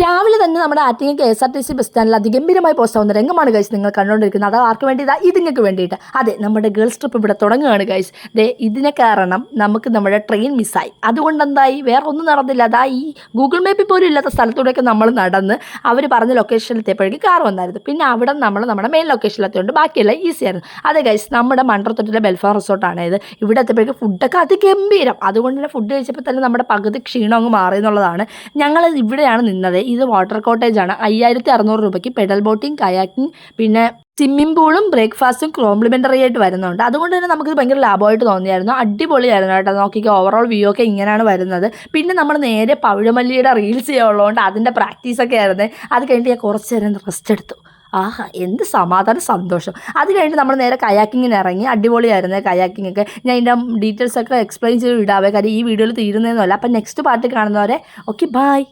രാവിലെ തന്നെ നമ്മുടെ ആറ്റിങ്ങൽ KSRTC ബസ് സ്റ്റാൻഡിൽ അതിഗംഭീരമായി പോസ്റ്റ് ആവുന്ന രംഗമാണ് ഗൈസ് നിങ്ങൾ കണ്ടുകൊണ്ടിരിക്കുന്നത്. അത് ആർക്ക് വേണ്ടിയിട്ടാണ്? ഇതിങ്ങൾക്ക് വേണ്ടിയിട്ട്. അതെ, നമ്മുടെ ഗേൾസ് ട്രിപ്പ് ഇവിടെ തുടങ്ങുകയാണ് ഗൈസ്. ഇതിനെ കാരണം നമുക്ക് നമ്മുടെ ട്രെയിൻ മിസ്സായി. അതുകൊണ്ട് എന്തായി? വേറെ ഒന്നും നടന്നില്ല. അതാ ഈ ഗൂഗിൾ മാപ്പിൽ പോലും ഇല്ലാത്ത സ്ഥലത്തൂടെയൊക്കെ നമ്മൾ നടന്ന് അവർ പറഞ്ഞ ലൊക്കേഷനിലെത്തിയപ്പോഴേക്കും കാർ വന്നായിരുന്നു. പിന്നെ അവിടെ നമ്മൾ നമ്മുടെ മെയിൻ ലൊക്കേഷനിലെത്തിയോണ്ട് ബാക്കിയെല്ലാം ഈസി ആയിരുന്നു. അതെ ഗൈസ്, നമ്മുടെ മൺട്രോത്തുരുത്തിലെ ബെൽഫാം റിസോർട്ടാണ് ഇത്. ഇവിടെ എത്തിയപ്പോഴേക്കും ഫുഡൊക്കെ അതിഗംഭീരം. അതുകൊണ്ട് തന്നെ ഫുഡ് കഴിച്ചപ്പോൾ തന്നെ നമ്മുടെ പകുതി ക്ഷീണം അങ്ങ് മാറി എന്നുള്ളതാണ്. ഞങ്ങൾ ഇവിടെയാണ് നിന്നത്. ഇത് വാട്ടർ കോട്ടേജ് ആണ്. 5600 രൂപയ്ക്ക് പെഡൽ ബോട്ടിങ്, കയാക്കിങ്, പിന്നെ സ്വിമ്മിംഗ് പൂളും ബ്രേക്ക്ഫാസ്റ്റും കോംപ്ലിമെൻ്ററി ആയിട്ട് വരുന്നുണ്ട്. അതുകൊണ്ട് തന്നെ നമുക്കിത് ഭയങ്കര ലാഭമായിട്ട് തോന്നിയായിരുന്നു. അടിപൊളിയായിരുന്നു കേട്ടോ. നോക്കിക്കോ, ഓവറോൾ വ്യൂ ഒക്കെ ഇങ്ങനെയാണ് വരുന്നത്. പിന്നെ നമ്മൾ നേരെ പവിഴമല്ലിയുടെ റീൽസ് ചെയ്യാനുള്ളതുകൊണ്ട് അതിൻ്റെ പ്രാക്ടീസൊക്കെ ആയിരുന്നു. അത് കഴിഞ്ഞിട്ട് ഞാൻ കുറച്ച് നേരം റെസ്റ്റ് എടുത്തു. ആഹാ, എന്ത് സമാധാനം, സന്തോഷം. അത് കഴിഞ്ഞിട്ട് നമ്മൾ നേരെ കയാക്കിങ്ങിന് ഇറങ്ങി. അടിപൊളിയായിരുന്നു കയാക്കിംഗ് ഒക്കെ. ഞാൻ ഇതിൻ്റെ ഡീറ്റെയിൽസ് ഒക്കെ എക്സ്പ്ലെയിൻ ചെയ്ത് ഇടാവേ, കാര്യം ഈ വീഡിയോയിൽ തീരുന്നതെന്നല്ല. അപ്പം നെക്സ്റ്റ് പാർട്ട് കാണുന്നവരെ ഓക്കെ, ബൈ.